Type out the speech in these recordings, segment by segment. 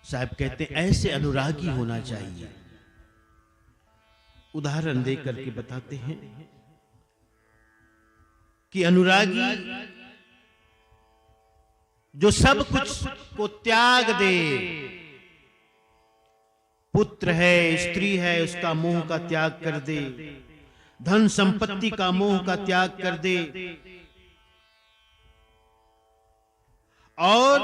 साहब कहते हैं ऐसे अनुरागी होना चाहिए। उदाहरण देकर के बताते हैं कि अनुरागी जो सब कुछ को त्याग दे, पुत्र है, स्त्री है, उसका मोह का त्याग कर दे, धन संपत्ति का मोह का त्याग कर दे, और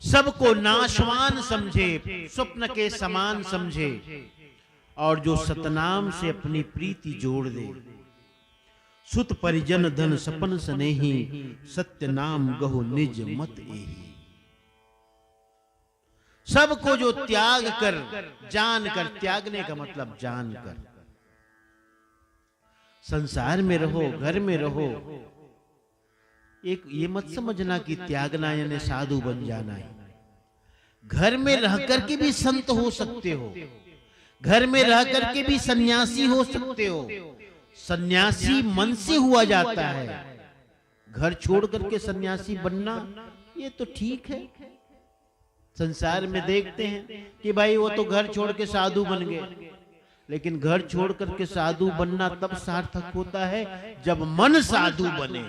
सबको नाशवान समझे, स्वप्न के समान समझे, और जो सतनाम से अपनी प्रीति जोड़ दे। सुत परिजन धन सपन स्नेही, सत्य नाम गहो निज मत एही। सबको जो त्याग कर, जान कर, त्यागने का मतलब जान कर। संसार में रहो, घर में रहो, एक ये मत समझना कि त्यागना यानी साधु बन जाना है। घर में रह करके भी संत हो सकते हो, घर में रह करके भी सन्यासी हो सकते हो। सन्यासी मन से हुआ जाता है, घर छोड़ करके सन्यासी बनना ये तो ठीक है। संसार में देखते हैं कि भाई वो तो घर छोड़ के साधु बन गए, लेकिन घर छोड़ करके साधु बनना तब सार्थक होता है जब मन साधु बने।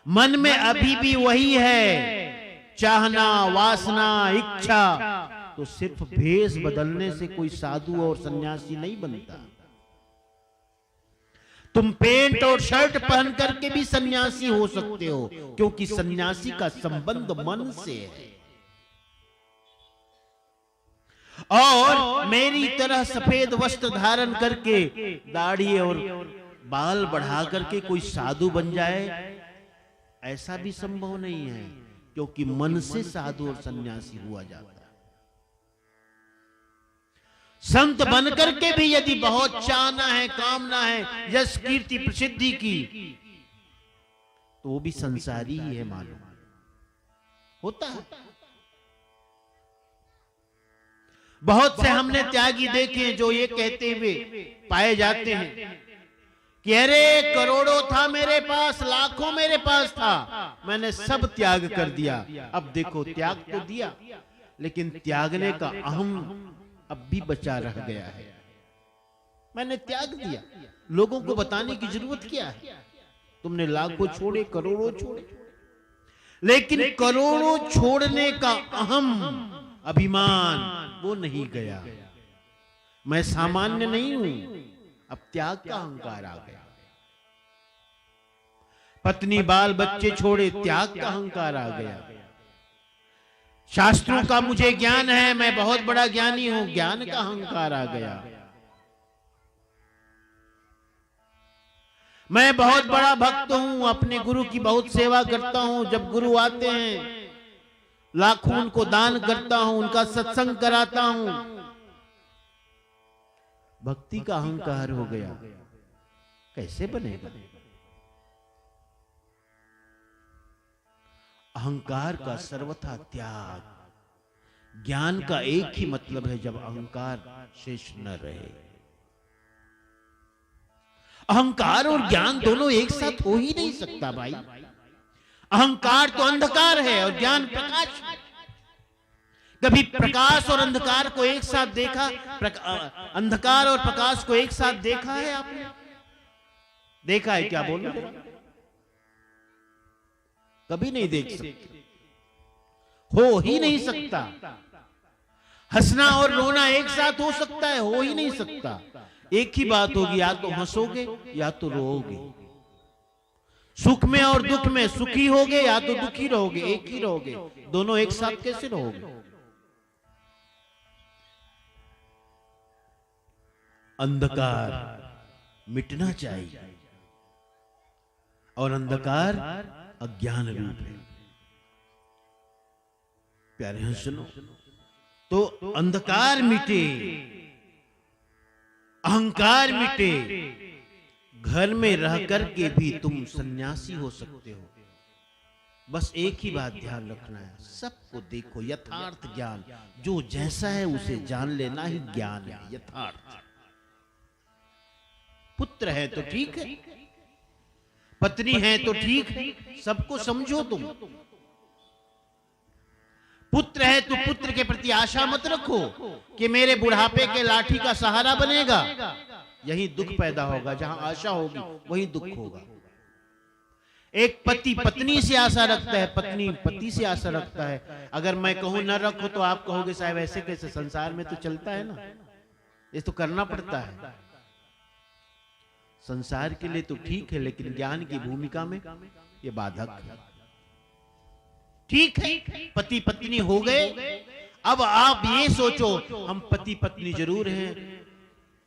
मन में अभी भी वही है, चाहना, वासना, इच्छा, तो सिर्फ भेष बदलने से कोई साधु और सन्यासी नहीं बनता। तुम पेंट और शर्ट पहन करके भी सन्यासी हो सकते हो, क्योंकि सन्यासी का संबंध मन से है। और मेरी तरह सफेद वस्त्र धारण करके दाढ़ी और बाल बढ़ा करके कोई साधु बन जाए, ऐसा भी संभव नहीं है, क्योंकि मन से साधु और सन्यासी हुआ जाता है। संत बनकर के भी यदि बहुत चाहना है, कामना है यश कीर्ति प्रसिद्धि की, तो वो भी संसारी ही है, मालूम होता है। बहुत से हमने त्यागी देखे जो ये कहते हुए पाए जाते हैं कि अरे करोड़ों था मेरे पास, लाखों मेरे पास था, मैंने सब त्याग कर दिया। अब देखो त्याग तो दिया, लेकिन त्यागने का अहम अब भी बचा रह गया है। मैंने त्याग दिया, लोगों को बताने की जरूरत क्या है? तुमने लाखों छोड़े, करोड़ों छोड़े, लेकिन करोड़ों छोड़ने का अहम अभिमान वो नहीं गया। मैं सामान्य नहीं हूं, अब त्याग का अहंकार आ गया। पत्नी बाल बच्चे छोड़े, त्याग का अहंकार आ गया। शास्त्रों का मुझे ज्ञान है, मैं बहुत बड़ा ज्ञानी हूं, ज्ञान का अहंकार आ गया। मैं बहुत बड़ा भक्त हूं, अपने गुरु की बहुत सेवा करता हूं, जब गुरु आते हैं लाखों उनको दान करता हूं, उनका सत्संग कराता हूं। भक्ति का अहंकार हो गया, कैसे बनेगा? अहंकार का सर्वथा त्याग। ज्ञान का एक ही मतलब है, जब अहंकार शेष न रहे। अहंकार और ज्ञान दोनों एक साथ हो ही नहीं सकता भाई। अहंकार तो अंधकार है और ज्ञान प्रकाश है। कभी प्रकाश और अंधकार को एक साथ देखा? अंधकार और प्रकाश को एक साथ देखा है आपने? देखा है क्या? बोलो। कभी नहीं देख सकते, हो ही नहीं सकता। हंसना और रोना एक साथ हो सकता है? हो ही नहीं सकता। एक ही बात होगी, या तो हंसोगे या तो रोओगे। सुख में और दुख में सुखी होगे या तो दुखी रहोगे, एक ही रहोगे। दोनों एक साथ कैसे रहोगे? अंधकार मिटना चाहिए, और अंधकार अज्ञान रूप है। प्यारे हैं, सुनो तो अंधकार मिटे, अहंकार मिटे। घर में रह करके भी तुम सन्यासी हो सकते हो। बस एक ही बात ध्यान रखना है, सबको देखो, यथार्थ ज्ञान, जो जैसा है उसे जान लेना ही ज्ञान है, यथार्थ। पुत्र है तो ठीक है, पत्नी है तो ठीक है, सबको समझो तुम। पुत्र है तो पुत्र के प्रति आशा मत रखो कि मेरे बुढ़ापे के लाठी का सहारा बनेगा। यही दुख पैदा होगा, जहां आशा होगी वहीं दुख होगा। एक पति पत्नी से आशा रखता है, पत्नी पति से आशा रखता है। अगर मैं कहूं न रखो तो आप कहोगे साहब ऐसे कैसे, संसार में तो चलता है ना, ये तो करना पड़ता है। संसार के लिए तो ठीक है, लेकिन ज्ञान की भूमिका में ये बाधक है। ठीक है, पति पत्नी हो गए। अब आप ये सोचो, हम पति पत्नी जरूर हैं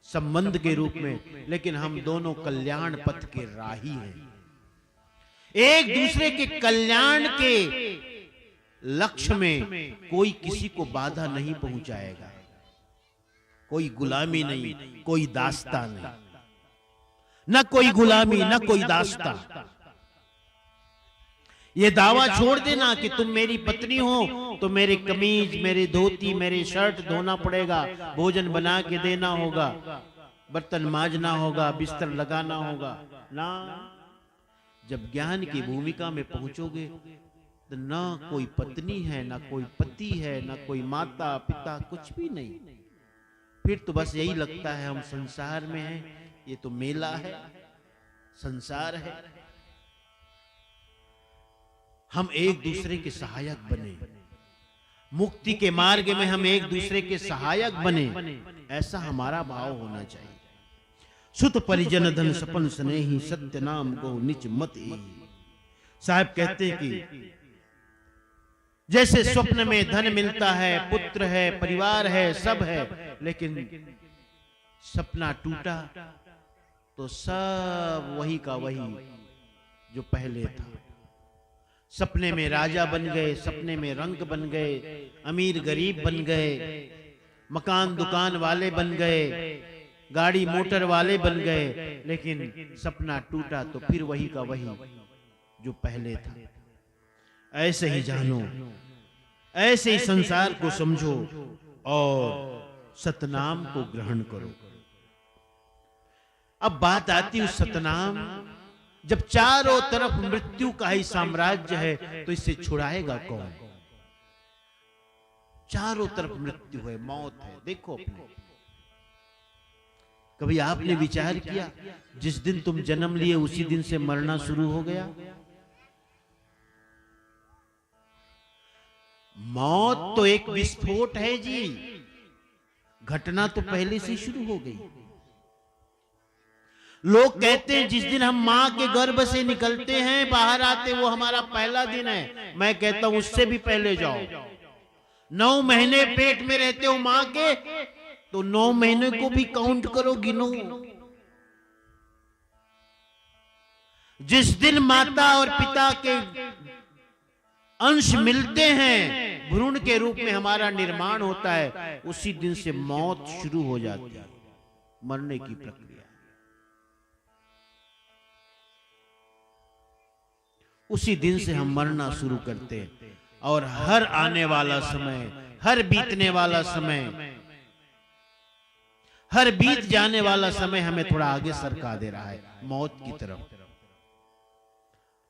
संबंध के रूप में, लेकिन हम दोनों कल्याण पथ के राही हैं। एक दूसरे के कल्याण के लक्ष्य में कोई किसी को बाधा नहीं पहुंचाएगा। कोई गुलामी नहीं, कोई दास्ता नहीं, न कोई गुलामी न कोई दास्ता। ये दावा छोड़ देना कि तुम मेरी पत्नी हो तो मेरे कमीज, मेरे धोती, मेरे शर्ट धोना पड़ेगा, भोजन बना के देना होगा, बर्तन मांजना होगा, बिस्तर लगाना होगा ना। जब ज्ञान की भूमिका में पहुंचोगे तो ना कोई पत्नी है, ना कोई पति है, ना कोई माता पिता, कुछ भी नहीं। फिर तो बस यही लगता है हम संसार में हैं, ये तो मेला है, संसार है। हम एक दूसरे के सहायक बने, मुक्ति के मार्ग में हम एक दूसरे के सहायक बने, ऐसा हमारा भाव होना चाहिए। सुत परिजन धन सपन स्नेही, सत्य नाम को निच मत ही। साहब कहते हैं कि जैसे स्वप्न में धन मिलता है, पुत्र है, परिवार है, सब है, लेकिन सपना टूटा तो सब वही का वही जो पहले था। सपने में राजा बन गए, सपने में रंग बन गए, अमीर गरीब बन गए, मकान दुकान वाले बन गए, गाड़ी मोटर वाले बन गए, लेकिन सपना टूटा तो फिर वही का वही जो पहले था। ऐसे ही जानो, ऐसे ही संसार को समझो और सतनाम को ग्रहण करो। अब बात आती उस सतनाम, जब चारों तरफ मृत्यु का ही साम्राज्य है तो इससे छुड़ाएगा कौन? चारों तरफ मृत्यु है, मौत है। देखो अपने, कभी आपने विचार किया जिस दिन तुम जन्म लिए उसी दिन से मरना शुरू हो गया? मौत तो एक विस्फोट है जी, घटना तो पहले से शुरू हो गई। लोग कहते हैं जिस दिन हम मां के गर्भ से निकलते हैं, बाहर आते, वो हमारा पहला दिन है। मैं कहता हूं उससे भी पहले जाओ। 9 महीने पेट में रहते हो मां के, तो 9 महीने को भी काउंट करो, गिनो। जिस दिन माता और पिता के अंश मिलते हैं, भ्रूण के रूप में हमारा निर्माण होता है, उसी दिन से मौत शुरू हो जाती है, मरने की प्रक्रिया। उसी दिन से हम मरना शुरू करते हैं। और हर आने वाला समय, हर बीतने वाला समय, हर बीत जाने वाला समय हमें थोड़ा आगे सरका दे रहा है मौत की तरफ।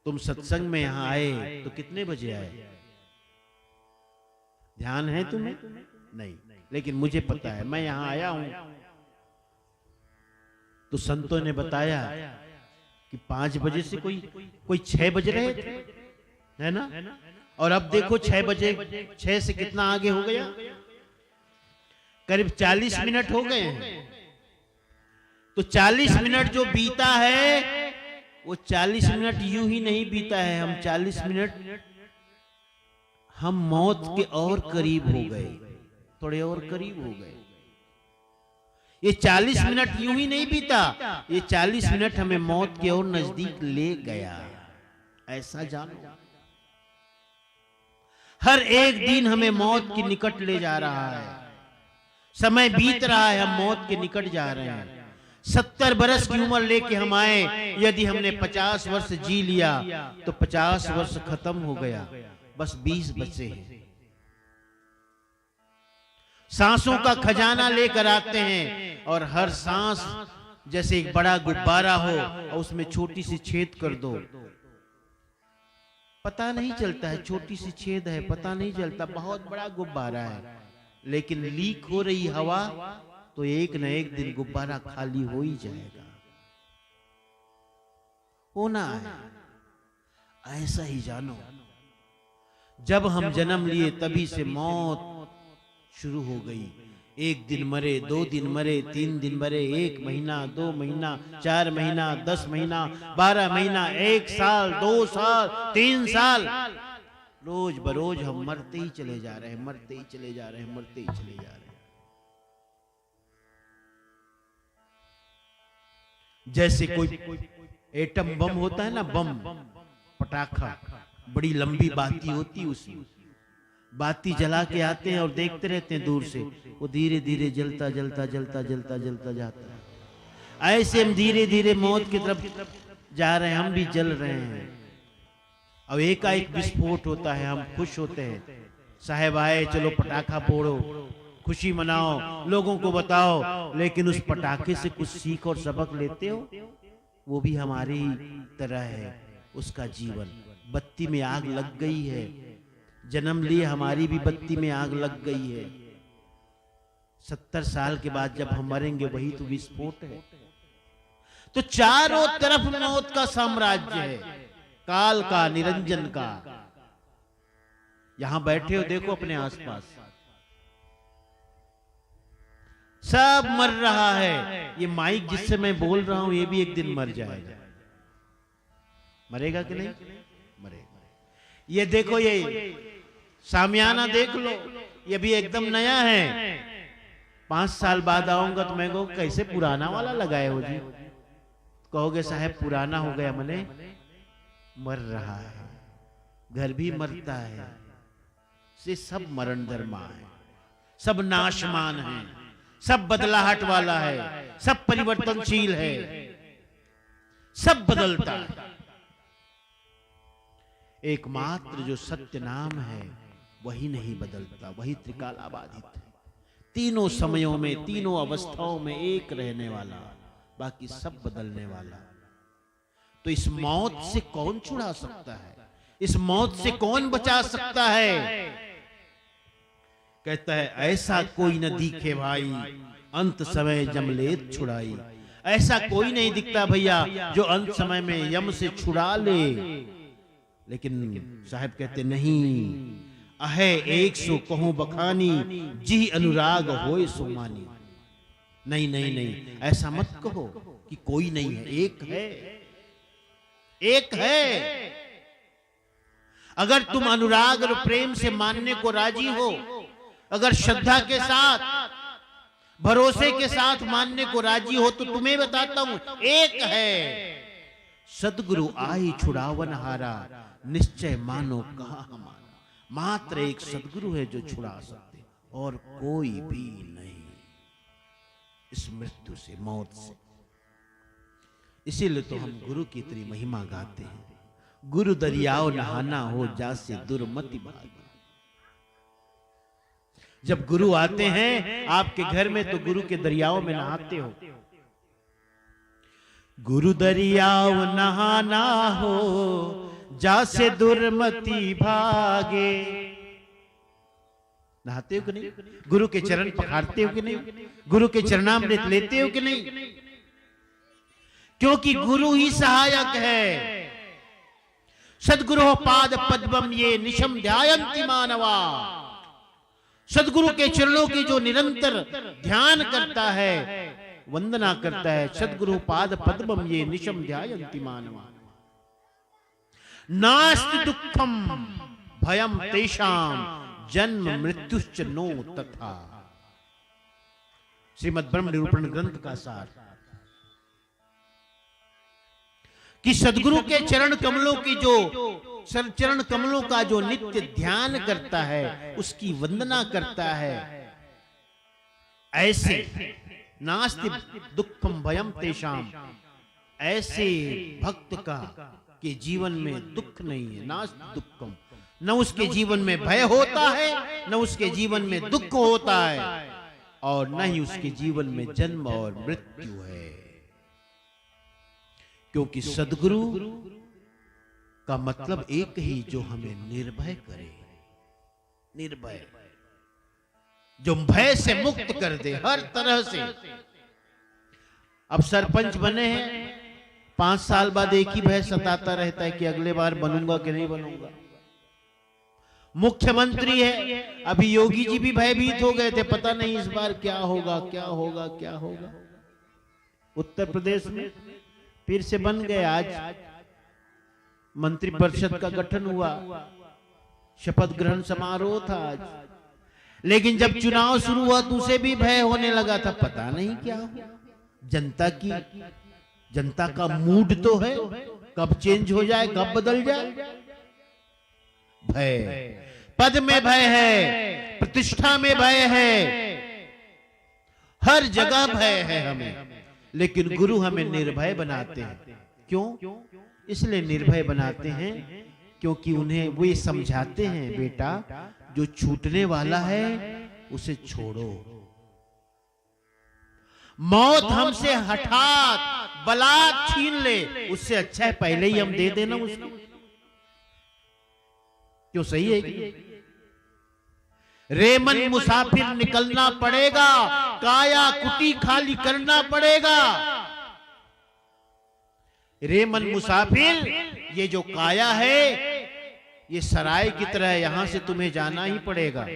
तुम सत्संग में यहां आए तो कितने बजे आए? ध्यान है तुम्हें? नहीं, लेकिन मुझे पता है। मैं यहां आया हूं तो संतों ने बताया कि 5 बजे से कोई 6 बज रहे थे, है ना? और अब देखो 6 बजे, 6 से कितना आगे हो गया? करीब 40 मिनट हो गए हैं। तो 40 मिनट जो बीता है वो 40 मिनट यूं ही नहीं बीता है। हम 40 मिनट हम मौत के और करीब हो गए, थोड़े और करीब हो गए। ये 40 मिनट यूं ही नहीं बीता, ये 40 मिनट हमें मौत के और नजदीक ले गया। ऐसा जानो, हर एक दिन हमें मौत के निकट ले जा रहा है। समय बीत रहा है, हम मौत के निकट जा रहे हैं। 70 बरस की उम्र लेके हम आए, यदि हमने 50 वर्ष जी लिया तो 50 वर्ष खत्म हो गया, बस 20 बचे हैं। सांसों का खजाना लेकर आते हैं और हर सांस जैसे एक बड़ा गुब्बारा हो और उसमें छोटी सी छेद कर दो, पता नहीं चलता है, छोटी सी छेद है, पता नहीं चलता बहुत बड़ा गुब्बारा है, लेकिन लीक हो रही हवा तो एक न एक दिन गुब्बारा खाली हो ही जाएगा। होना है ऐसा ही जानो, जब हम जन्म लिए तभी से मौत शुरू हो गई। एक दिन मरे, 2 दिन मरे, 3 दिन मरे, 1 महीना, 2 महीना, 4 महीना, 10 महीना, 12 महीना, 1 साल, 2 साल, 3 साल, रोज बरोज हम मरते ही चले जा रहे हैं, मरते ही चले जा रहे हैं, मरते ही चले जा रहे हैं। जैसे कोई एटम बम होता है ना, बम पटाखा, बड़ी लंबी बाती होती, उसमें बाती जला के आते हैं और देखते रहते हैं दूर से, वो धीरे धीरे जलता जलता जलता जलता जलता जाता है। ऐसे हम धीरे धीरे मौत की तरफ जा रहे हैं, हम भी जल रहे हैं। अब एकाएक विस्फोट होता है, हम खुश होते हैं, साहब आए, चलो पटाखा फोड़ो, खुशी मनाओ, लोगों को बताओ, लेकिन उस पटाखे से कुछ सीख और सबक लेते हो? वो भी हमारी तरह है, उसका जीवन बत्ती में आग लग गई है, जन्म लिए हमारी भी बत्ती में आग लग गई है। 70 साल के बाद जब हम मरेंगे वही तो विस्फोट है। तो चारों तरफ मौत का साम्राज्य है, काल का, निरंजन का। यहां बैठे हो, देखो अपने आसपास सब मर रहा है। ये माइक जिससे मैं बोल रहा हूं ये भी एक दिन मर जाएगा। मरेगा कि नहीं? मरेगा। ये देखो, ये सामियाना देख लो, ये भी एकदम नया है। 5 साल बाद आऊंगा तो मैं कहूँ कैसे पुराना वाला लगाए हो जी? कहोगे साहब पुराना हो गया, मने मर रहा है, घर भी मरता है, से सब मरण धर्मा है, सब नाशमान है, सब बदलाहट वाला है, सब परिवर्तनशील है, सब बदलता है। एकमात्र जो सत्य नाम है वही नहीं बदलता, वही त्रिकालाबाधित है, तीनों समयों में, तीनों अवस्थाओं में एक रहने वाला, बाकी सब बदलने वाला। तो इस मौत से कौन छुड़ा सकता है? इस मौत से कौन बचा सकता है? कहता है ऐसा कोई न दिखे भाई, अंत समय जमलेत छुड़ाई। ऐसा कोई नहीं दिखता भैया जो अंत समय में यम से छुड़ा ले। लेकिन साहब कहते नहीं, अहे 100 कहूं बखानी, जी अनुराग होए सुमानी। नहीं नहीं नहीं, ऐसा मत कहो कि कोई नहीं है, एक है, एक है। अगर तुम अनुराग और प्रेम से मानने को राजी हो, अगर श्रद्धा के साथ, भरोसे के साथ मानने को राजी हो, तो तुम्हें बताता हूं एक है। सदगुरु आई छुड़ावन हारा, निश्चय मानो कहा हमारा। मात्र एक सदगुरु है जो छुड़ा सकते, और कोई भी नहीं इस मृत्यु से, मौत से। इसीलिए तो हम गुरु की इतनी महिमा गाते हैं। गुरु दरियाओ नहाना हो, जासे दुर्मति भागी। जब गुरु आते हैं आपके घर में तो गुरु के दरियाओं में नहाते हो। गुरु दरियाओ नहाना हो, जासे दुर्मति भागे। नहाते हो कि नहीं? गुरु के चरण पखारते हो कि नहीं? गुरु के चरणामृत लेते हो कि नहीं? क्योंकि गुरु ही सहायक है। सदगुरु पाद पद्मम ये निशम ध्यायन्ति मानवा। सदगुरु के चरणों की जो निरंतर ध्यान करता है, वंदना करता है, सदगुरु पाद पद्मम ये निशम ध्यायन्ति मानवा। नास्ति दुःखम भयम तेषाम, जन्म मृत्युश्च नो तथा। श्रीमद् ब्रह्म निरूपण ग्रंथ का सार कि सदगुरु के चरण कमलों की जो चरण कमलों का जो नित्य ध्यान करता है, उसकी वंदना करता है, ऐसे नास्ति दुःखम भयम तेषाम, ऐसे भक्त का के जीवन में दुख नहीं है। नास्ति दुःखम, न उसके जीवन में भय होता है, न उसके जीवन में दुख होता है, और न ही उसके जीवन में जन्म और मृत्यु है। क्योंकि सद्गुरु का मतलब एक ही, जो हमें निर्भय करे, निर्भय, जो भय से मुक्त कर दे हर तरह से। अब सरपंच बने हैं, 5 साल बाद एक ही भय सताता रहता है कि अगले बार बनूंगा कि नहीं बनूंगा। मुख्यमंत्री है, अभी योगी जी भी भयभीत हो गए थे, पता नहीं इस बार क्या होगा क्या होगा क्या होगा। उत्तर प्रदेश में फिर से बन गए, आज मंत्रिपरिषद का गठन हुआ, शपथ ग्रहण समारोह था आज। लेकिन जब चुनाव शुरू हुआ तो उसे भी भय होने लगा था, पता नहीं क्या हुआ। जनता का मूड तो है, कब चेंज हो जाए, कब बदल जाए। भय, पद में भय है, प्रतिष्ठा में भय है, हर जगह भय है हमें। लेकिन गुरु हमें निर्भय बनाते हैं। क्यों? इसलिए निर्भय बनाते हैं क्योंकि उन्हें वे समझाते हैं, बेटा जो छूटने वाला है उसे छोड़ो। मौत हमसे हठात बलात् छीन ले, उससे अच्छा है पहले ही हम दे देना उसको। क्यों? सही है कि? रेमन मुसाफिर निकलना पड़ेगा, काया कुटी खाली करना पड़ेगा। रेमन मुसाफिर, ये जो काया है ये सराय की तरह है, यहां से तुम्हें जाना ही पड़ेगा।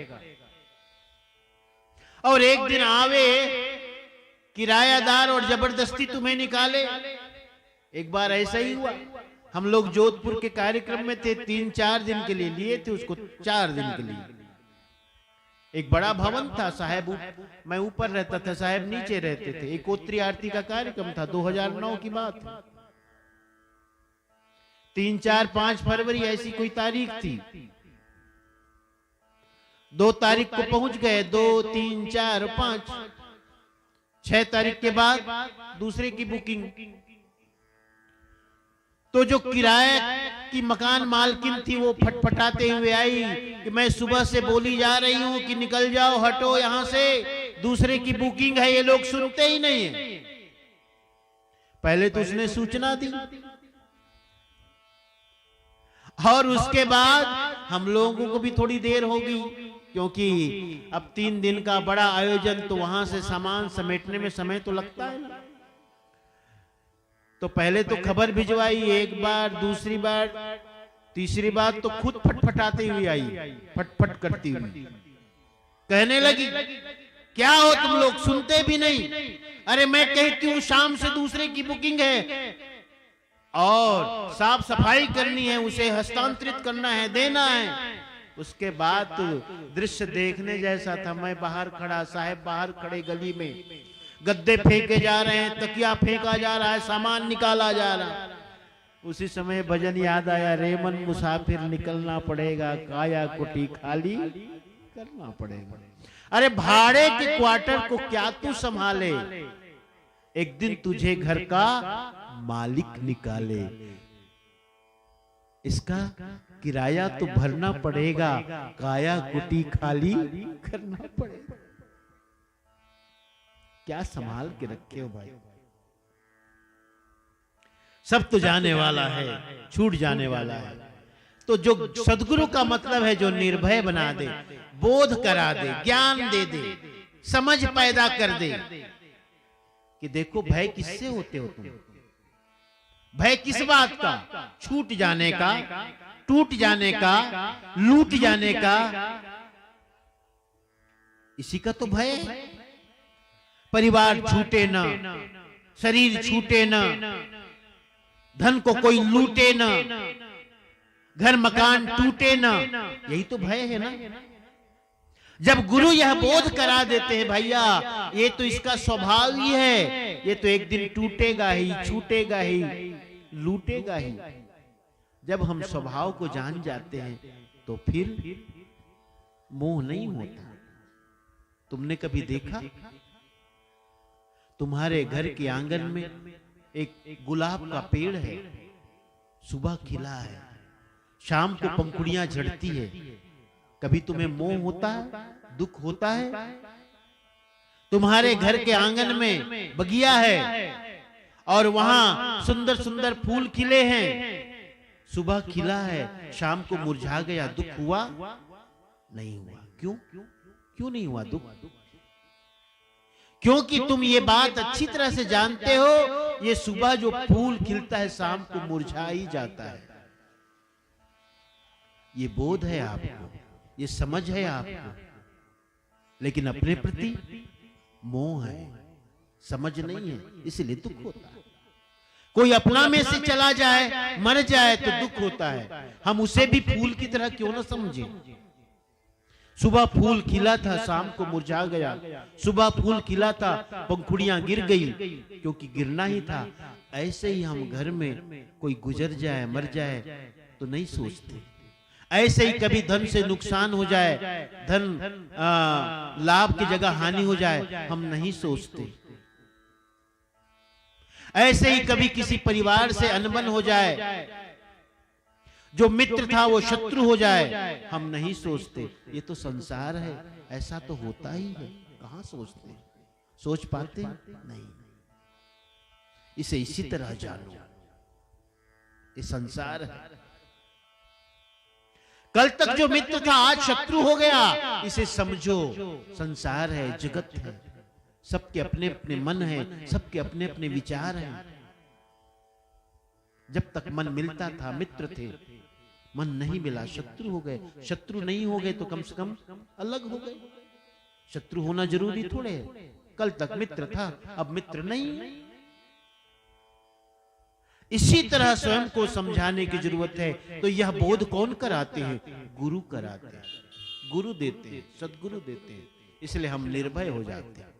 और एक दिन आवे किरायादार और जबरदस्ती तुम्हें निकाले। एक बार ऐसा ही हुआ, हम लोग जोधपुर के कार्यक्रम में थे, 3-4 दिन के लिए लिए थे उसको, 4 दिन के लिए। एक बड़ा भवन था, साहब मैं ऊपर रहता था, साहब नीचे रहते थे। एकोत्री आरती का कार्यक्रम था, 2009 की बात है। 3, 4, 5 फरवरी ऐसी कोई तारीख थी। 2 तारीख को पहुंच गए, 2, 3, 4, 5, 6 तारीख के बाद दूसरे की बुकिंग। तो जो किराए की मकान मालकिन थी वो फटफटाते हुए आई कि मैं सुबह से बोली जा रही हूं कि निकल जाओ, हटो यहां से, दूसरे की बुकिंग है। ये लोग सुनते ही नहीं है। पहले तो उसने सूचना दी और उसके बाद हम लोगों को भी थोड़ी देर होगी, क्योंकि अब 3 दिन का बड़ा आयोजन, तो वहां से सामान समेटने में समय तो लगता है ना। तो पहले तो खबर भिजवाई, एक बार, दूसरी बार, तीसरी बार तो खुद फटफटाती हुई आई, फटफट करती हुई कहने लगी, क्या हो तुम लोग, सुनते भी नहीं। अरे मैं कहती हूं शाम से दूसरे की बुकिंग है और साफ सफाई करनी है, उसे हस्तांतरित करना है, देना है। उसके बाद तो दृश्य देखने जैसा था। मैं बाहर खड़ा, साहब बाहर खड़े गली में, गद्दे फेंके जा रहे हैं, तकिया फेंका जा रहा है, सामान निकाला जा रहा है। उसी समय भजन याद आया, रेमन मुसाफिर निकलना पड़ेगा, काया कुटी खाली करना पड़ेगा। अरे भाड़े के क्वार्टर को क्या तू संभाले, एक दिन तुझे घर का मालिक निकाले। इसका किराया तो भरना पड़ेगा, काया कुटी खाली करना पड़ेगा। क्या संभाल के रखे हो भाई। सब तो जाने वाला है, छूट जाने वाला है। तो जो सद्गुरु का मतलब है, जो निर्भय बना दे, बोध करा दे, ज्ञान दे दे, समझ पैदा कर दे कि देखो भय किससे होते हो तुम। भय किस बात का? छूट जाने का, टूट जाने का, लूट जाने का, इसी का तो भय है। परिवार छूटे ना, शरीर छूटे ना, धन को कोई लूटे ना, घर मकान टूटे ना, यही तो भय है ना। जब गुरु यह बोध करा देते हैं, भैया ये तो इसका स्वभाव ही है, ये तो एक दिन टूटेगा ही, छूटेगा ही, लूटेगा ही। जब हम स्वभाव को जान जाते हैं तो फिर मोह नहीं होता। तुमने कभी देखा, तुम्हारे घर के आंगन में एक गुलाब का पेड़ है, सुबह खिला है, शाम को पंखुड़ियां झड़ती है, कभी तुम्हें मोह होता है, दुख होता है? तुम्हारे घर के आंगन में बगिया है और वहां सुंदर सुंदर फूल खिले हैं। सुबह खिला है, शाम को मुरझा गया, दुख हुआ? नहीं हुआ। क्यों? क्यों नहीं हुआ दुख? क्योंकि तुम ये बात अच्छी तरह से जानते हो, ये सुबह जो फूल खिलता है शाम को मुरझा ही जाता है। ये बोध है आपको, ये समझ है आपको, लेकिन अपने प्रति मोह है, समझ नहीं है, इसलिए दुख होता है। कोई अपना में से चला जाए, मर जाए तो दुख होता है। हम उसे भी फूल की तरह क्यों ना समझें? सुबह फूल खिला था, शाम को मुरझा गया। सुबह फूल खिला था, पंखुड़ियां गिर गई, क्योंकि गिरना ही था। ऐसे ही हम घर में कोई गुजर जाए, मर जाए तो नहीं सोचते। ऐसे ही कभी धन से नुकसान हो जाए, धन लाभ की जगह हानि हो जाए, हम नहीं सोचते। ऐसे ही कभी किसी परिवार से अनबन हो जाए, जो मित्र था वो शत्रु हो जाए, हम नहीं सोचते। ये तो संसार है, ऐसा तो होता ही है। कहां सोचते? सोच पाते नहीं। इसे इसी तरह जानो, ये संसार है। कल तक जो मित्र था आज शत्रु हो गया, इसे समझो। संसार है, जगत है, सबके अपने अपने मन है, सबके अपने अपने विचार हैं। जब तक मन मिलता था मित्र थे, मन नहीं मिला शत्रु हो गए। शत्रु नहीं हो गए तो कम से कम अलग हो गए। शत्रु होना जरूरी थोड़े है। कल तक मित्र था, अब मित्र नहीं। इसी तरह स्वयं को समझाने की जरूरत है। तो यह बोध कौन कराते हैं? गुरु कराते हैं, गुरु देते हैं, सदगुरु देते हैं। इसलिए हम निर्भय हो जाते हैं।